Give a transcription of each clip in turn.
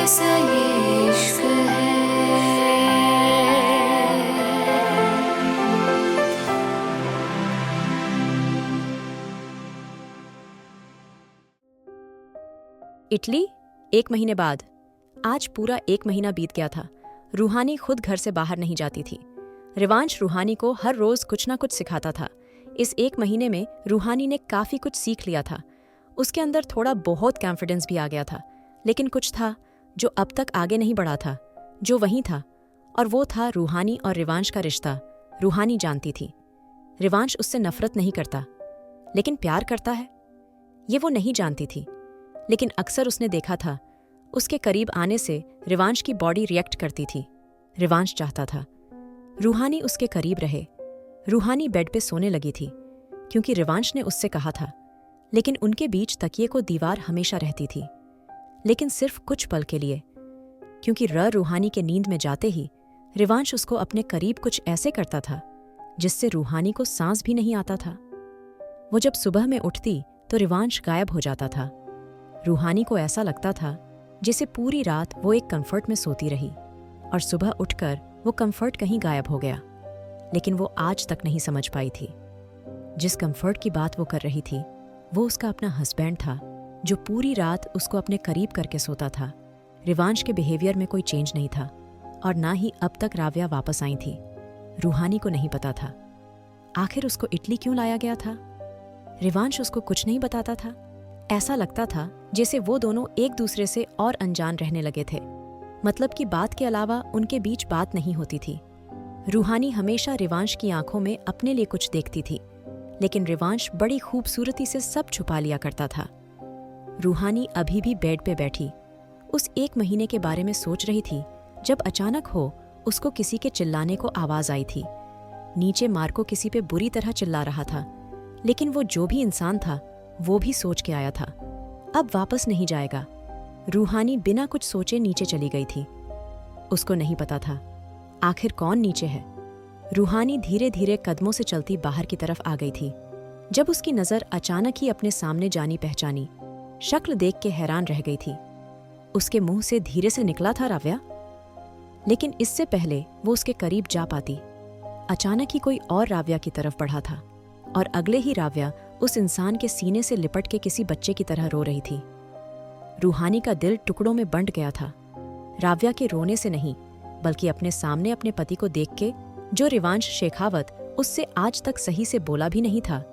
कैसा ये इश्क है। इटली 1 महीने बाद। आज पूरा 1 महीना बीत गया था। रूहानी खुद घर से बाहर नहीं जाती थी। रिवांश रूहानी को हर रोज कुछ ना कुछ सिखाता था। इस 1 महीने में रूहानी ने काफी कुछ सीख लिया था। उसके अंदर थोड़ा बहुत कॉन्फिडेंस भी आ गया था, लेकिन कुछ था जो अब तक आगे नहीं बढ़ा था, जो वहीं था, और वो था रूहानी और रिवांश का रिश्ता। रूहानी जानती थी रिवांश उससे नफरत नहीं करता, लेकिन प्यार करता है, ये वो नहीं जानती थी। लेकिन अक्सर उसने देखा था, उसके करीब आने से रिवांश की बॉडी रिएक्ट करती थी। रिवांश चाहता था रूहानी उसके करीब रहे। रूहानी बेड पे सोने लगी थी, क्योंकि रिवांश ने उससे कहा था, लेकिन उनके बीच तकिए को दीवार हमेशा रहती थी, लेकिन सिर्फ कुछ पल के लिए, क्योंकि रूहानी के नींद में जाते ही रिवांश उसको अपने करीब कुछ ऐसे करता था जिससे रूहानी को सांस भी नहीं आता था। वो जब सुबह में उठती तो रिवांश गायब हो जाता था। रूहानी को ऐसा लगता था जैसे पूरी रात वो एक कंफर्ट में सोती रही और सुबह उठकर वो कंफर्ट कहीं गायब हो गया। लेकिन वो आज तक नहीं समझ पाई थी। जिस कंफर्ट की बात वो कर रही थी वो उसका अपना हस्बैंड था, जो पूरी रात उसको अपने करीब करके सोता था। रिवांश के बिहेवियर में कोई चेंज नहीं था, और ना ही अब तक राव्या वापस आई थी। रूहानी को नहीं पता था आखिर उसको इटली क्यों लाया गया था। रिवांश उसको कुछ नहीं बताता था। ऐसा लगता था जैसे वो दोनों एक दूसरे से और अनजान रहने लगे थे। मतलब की बात के अलावा उनके बीच बात नहीं होती थी। रूहानी हमेशा रिवांश की आंखों में अपने लिए कुछ देखती थी, लेकिन रिवांश बड़ी खूबसूरती से सब छुपा लिया करता था। रूहानी अभी भी बेड पे बैठी उस 1 महीने के बारे में सोच रही थी, जब अचानक हो उसको किसी के चिल्लाने को आवाज आई थी। नीचे मार्को किसी पे बुरी तरह चिल्ला रहा था, लेकिन वो जो भी इंसान था वो भी सोच के आया था, अब वापस नहीं जाएगा। रूहानी बिना कुछ सोचे नीचे चली गई थी। उसको नहीं पता था आखिर कौन नीचे है। रूहानी धीरे धीरे कदमों से चलती बाहर की तरफ आ गई थी, जब उसकी नजर अचानक ही अपने सामने जानी पहचानी शक्ल देख के हैरान रह गई थी। उसके मुंह से धीरे से निकला था राव्या, लेकिन इससे पहले वो उसके करीब जा पाती, अचानक ही कोई और राव्या की तरफ बढ़ा था, और अगले ही राव्या उस इंसान के सीने से लिपट के किसी बच्चे की तरह रो रही थी। रूहानी का दिल टुकड़ों में बंट गया था, राव्या के रोने से नहीं, बल्कि अपने सामने अपने पति को देख के, जो रिवांश शेखावत उससे आज तक सही से बोला भी नहीं था।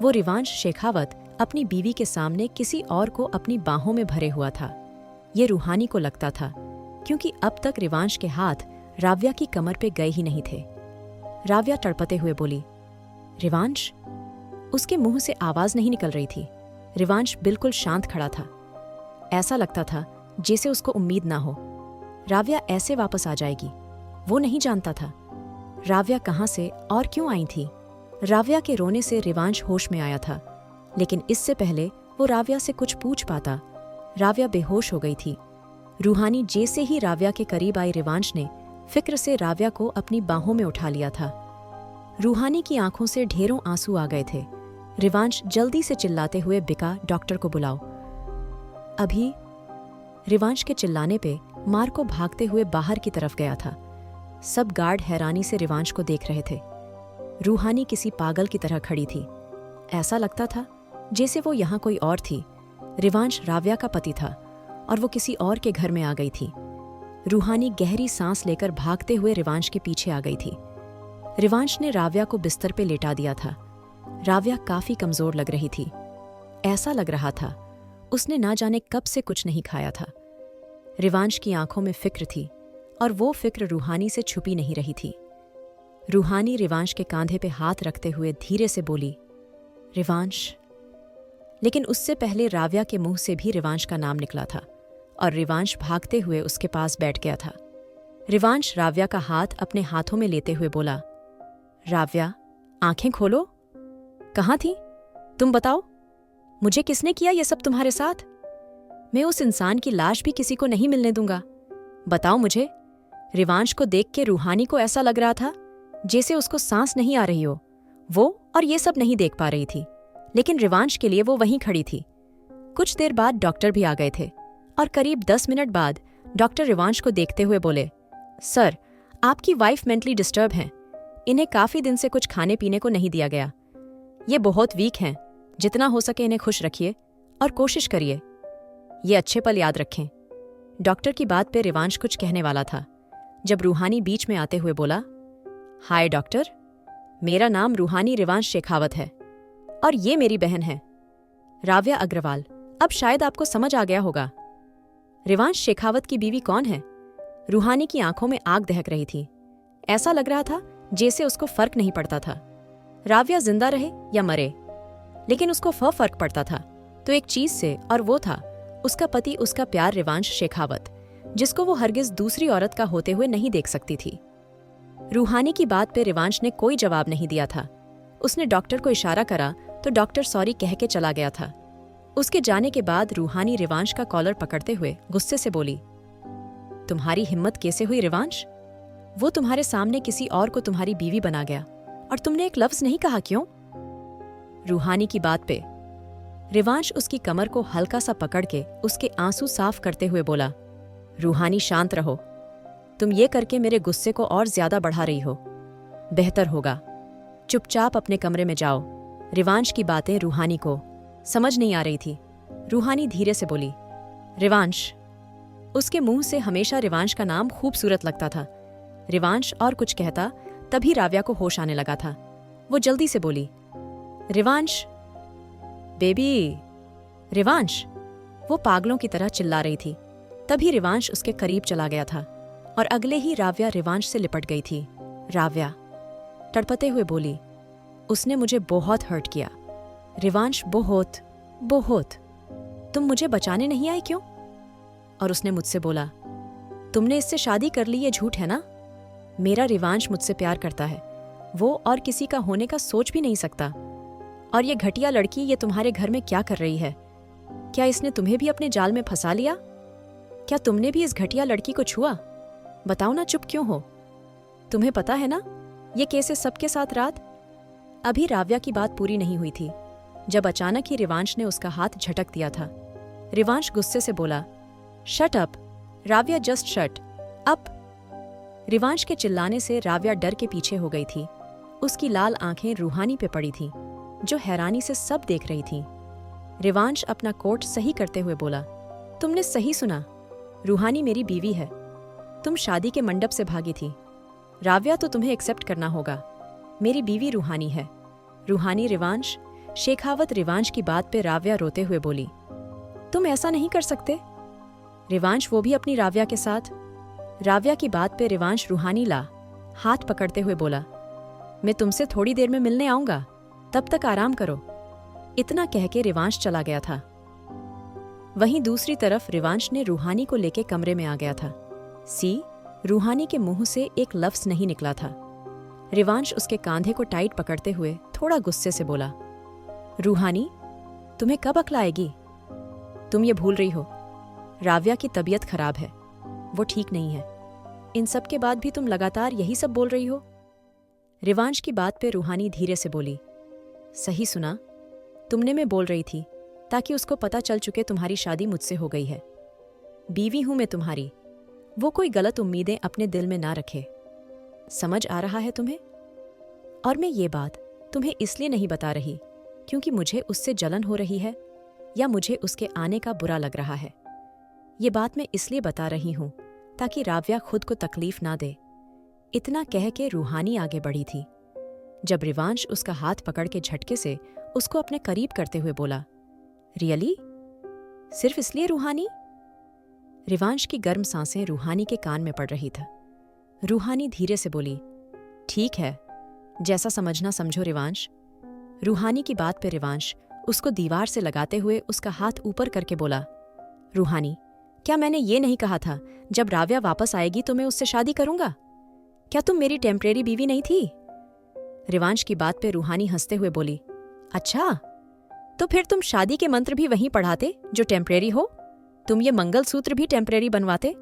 वो रिवांश शेखावत अपनी बीवी के सामने किसी और को अपनी बाहों में भरे हुआ था। ये रूहानी को लगता था, क्योंकि अब तक रिवांश के हाथ राव्या की कमर पे गए ही नहीं थे। राव्या तड़पते हुए बोली, रिवांश। उसके मुंह से आवाज नहीं निकल रही थी। रिवांश बिल्कुल शांत खड़ा था। ऐसा लगता था जैसे उसको उम्मीद ना हो राव्या ऐसे वापस आ जाएगी। वो नहीं जानता था राव्या कहाँ से और क्यों आई थी। राव्या के रोने से रिवांश होश में आया था, लेकिन इससे पहले वो राव्या से कुछ पूछ पाता, राव्या बेहोश हो गई थी। रूहानी जैसे ही राव्या के करीब आई, रिवांश ने फिक्र से राव्या को अपनी बाहों में उठा लिया था। रूहानी की आंखों से ढेरों आंसू आ गए थे। रिवांश जल्दी से चिल्लाते हुए बिका, डॉक्टर को बुलाओ अभी। रिवांश के चिल्लाने पे मार्को भागते हुए बाहर की तरफ गया था। सब गार्ड हैरानी से रिवांश को देख रहे थे। रूहानी किसी पागल की तरह खड़ी थी। ऐसा लगता था जैसे वो यहाँ कोई और थी। रिवांश राव्या का पति था और वो किसी और के घर में आ गई थी। रूहानी गहरी सांस लेकर भागते हुए रिवांश के पीछे आ गई थी। रिवांश ने राव्या को बिस्तर पे लेटा दिया था। राव्या काफी कमजोर लग रही थी। ऐसा लग रहा था उसने ना जाने कब से कुछ नहीं खाया था। रिवांश की आंखों में फिक्र थी, और वो फिक्र रूहानी से छुपी नहीं रही थी। रूहानी रिवांश के कांधे पे हाथ रखते हुए धीरे से बोली, रिवांश। लेकिन उससे पहले राव्या के मुंह से भी रिवांश का नाम निकला था, और रिवांश भागते हुए उसके पास बैठ गया था। रिवांश राव्या का हाथ अपने हाथों में लेते हुए बोला, राव्या, आंखें खोलो। कहाँ थी तुम, बताओ मुझे, किसने किया ये सब तुम्हारे साथ? मैं उस इंसान की लाश भी किसी को नहीं मिलने दूंगा। बताओ मुझे। रिवांश को देख के रूहानी को ऐसा लग रहा था जैसे उसको सांस नहीं आ रही हो। वो और ये सब नहीं देख पा रही थी, लेकिन रिवांश के लिए वो वहीं खड़ी थी। कुछ देर बाद डॉक्टर भी आ गए थे और करीब 10 मिनट बाद डॉक्टर रिवांश को देखते हुए बोले, सर, आपकी वाइफ मेंटली डिस्टर्ब हैं। इन्हें काफी दिन से कुछ खाने पीने को नहीं दिया गया। ये बहुत वीक हैं। जितना हो सके इन्हें खुश रखिए और कोशिश करिए ये अच्छे पल याद रखें। डॉक्टर की बात पे रिवांश कुछ कहने वाला था जब रूहानी बीच में आते हुए बोला, हाय डॉक्टर, मेरा नाम रूहानी रिवांश शेखावत है और ये मेरी बहन है राव्या अग्रवाल। अब शायद आपको समझ आ गया होगा रिवांश शेखावत की बीवी कौन है। रूहानी की आंखों में आग दहक रही थी। ऐसा लग रहा था जैसे उसको फर्क नहीं पड़ता था राव्या जिंदा रहे या मरे, लेकिन उसको फर्क पड़ता था तो एक चीज से, और वो था उसका पति, उसका प्यार रिवांश शेखावत, जिसको वो हरगिज दूसरी औरत का होते हुए नहीं देख सकती थी। रूहानी की बात पे रिवांश ने कोई जवाब नहीं दिया था। उसने डॉक्टर को इशारा करा तो डॉक्टर सॉरी कह के चला गया था। उसके जाने के बाद रूहानी रिवांश का कॉलर पकड़ते हुए गुस्से से बोली, तुम्हारी हिम्मत कैसे हुई रिवांश? वो तुम्हारे सामने किसी और को तुम्हारी बीवी बना गया और तुमने एक लफ्ज नहीं कहा, क्यों? रूहानी की बात पे रिवांश उसकी कमर को हल्का सा पकड़ के उसके आंसू साफ करते हुए बोला, रूहानी शांत रहो, तुम ये करके मेरे गुस्से को और ज्यादा बढ़ा रही हो। बेहतर होगा चुपचाप अपने कमरे में जाओ। रिवांश की बातें रूहानी को समझ नहीं आ रही थी। रूहानी धीरे से बोली, रिवांश। उसके मुंह से हमेशा रिवांश का नाम खूबसूरत लगता था। रिवांश और कुछ कहता तभी राव्या को होश आने लगा था। वो जल्दी से बोली, रिवांश बेबी, रिवांश। वो पागलों की तरह चिल्ला रही थी। तभी रिवांश उसके करीब चला गया था और अगले ही राव्या रिवांश से लिपट गई थी। राव्या तड़पते हुए बोली, उसने मुझे बहुत हर्ट किया रिवांश, बहुत बहुत। तुम मुझे बचाने नहीं आई क्यों? और उसने मुझसे बोला, तुमने इससे शादी कर ली, ये झूठ है ना? मेरा रिवांश मुझसे प्यार करता है, वो और किसी का होने का सोच भी नहीं सकता। और ये घटिया लड़की ये तुम्हारे घर में क्या कर रही है? क्या इसने तुम्हें भी अपने जाल में फंसा लिया? क्या तुमने भी इस घटिया लड़की को छुआ? बताओ ना, चुप क्यों हो? तुम्हें पता है ना ये कैसे सबके साथ रात? अभी राव्या की बात पूरी नहीं हुई थी जब अचानक ही रिवांश ने उसका हाथ झटक दिया था। रिवांश गुस्से से बोला, shut up Ravya, just shut up. Rivansh के चिल्लाने से राव्या डर के पीछे हो गई थी। उसकी लाल आंखें रूहानी पे पड़ी थीं, जो हैरानी से सब देख रही थीं। रिवांश अपना कोट सही करते हुए बोला, तुमने सही सुना, रूहानी मेरी बीवी है। तुम शादी के मंडप से भागी थी। राव्या तो तुम्हें एक्सेप्ट करना होगा। मेरी बीवी रूहानी है। रूहानी रिवांश शेखावत। रिवांश की बात पे राव्या रोते हुए बोली, तुम ऐसा नहीं कर सकते। रिवांश, वो भी अपनी राव्या के साथ। राव्या की बात पे रिवांश रूहानी ला हाथ पकड़ते हुए बोला, मैं तुमसे थोड़ी देर में मिलने आऊंगा, तब तक आराम करो। इतना कह के रिवांश चला गया था। वहीं दूसरी तरफ रिवांश ने रूहानी को लेके कमरे में आ गया था। रूहानी के मुंह से एक लफ्ज नहीं निकला था। रिवांश उसके कांधे को टाइट पकड़ते हुए थोड़ा गुस्से से बोला, रूहानी, तुम्हें कब अक्ल आएगी? तुम ये भूल रही हो राव्या की तबीयत खराब है, वो ठीक नहीं है। इन सब के बाद भी तुम लगातार यही सब बोल रही हो। रिवांश की बात पे रूहानी धीरे से बोली, सही सुना, तुमने मैं बोल रही थी ताकि उसको पता चल चुके तुम्हारी शादी मुझसे हो गई है। बीवी हूं मैं तुम्हारी, वो कोई गलत उम्मीदें अपने दिल में ना रखे। समझ आ रहा है तुम्हें? और मैं ये बात तुम्हें इसलिए नहीं बता रही क्योंकि मुझे उससे जलन हो रही है या मुझे उसके आने का बुरा लग रहा है। ये बात मैं इसलिए बता रही हूं ताकि राव्या खुद को तकलीफ ना दे। इतना कह के रूहानी आगे बढ़ी थी जब रिवांश उसका हाथ पकड़ के झटके से उसको अपने करीब करते हुए बोला, रियली? सिर्फ इसलिए रूहानी? रिवांश की गर्म सांसें रूहानी के कान में पड़ रही था। रूहानी धीरे से बोली, ठीक है, जैसा समझना समझो रिवांश। रूहानी की बात पे रिवांश उसको दीवार से लगाते हुए उसका हाथ ऊपर करके बोला, रूहानी, क्या मैंने ये नहीं कहा था जब राव्या वापस आएगी तो मैं उससे शादी करूंगा? क्या तुम मेरी टेम्परेरी बीवी नहीं थी? रिवांश की बात पे रूहानी हंसते हुए बोली, अच्छा, तो फिर तुम शादी के मंत्र भी वहीं पढ़ाते जो टेम्परेरी हो। तुम ये मंगलसूत्र भी टेम्परेरी बनवाते।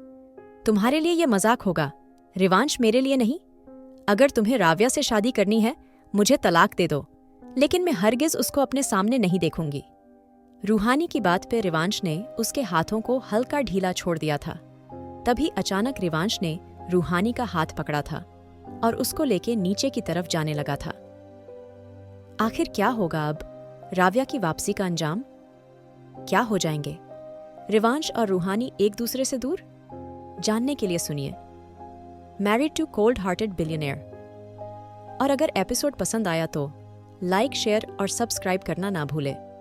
तुम्हारे लिए ये मजाक होगा रिवांश, मेरे लिए नहीं। अगर तुम्हें राव्या से शादी करनी है मुझे तलाक दे दो, लेकिन मैं हरगिज उसको अपने सामने नहीं देखूंगी। रूहानी की बात पे रिवांश ने उसके हाथों को हल्का ढीला छोड़ दिया था। तभी अचानक रिवांश ने रूहानी का हाथ पकड़ा था और उसको लेके नीचे की तरफ जाने लगा था। आखिर क्या होगा अब? राव्या की वापसी का अंजाम क्या हो जाएंगे? रिवांश और रूहानी एक दूसरे से दूर? जानने के लिए सुनिए married to cold hearted billionaire. और अगर एपिसोड पसंद आया तो लाइक, शेयर और सब्सक्राइब करना ना भूलें।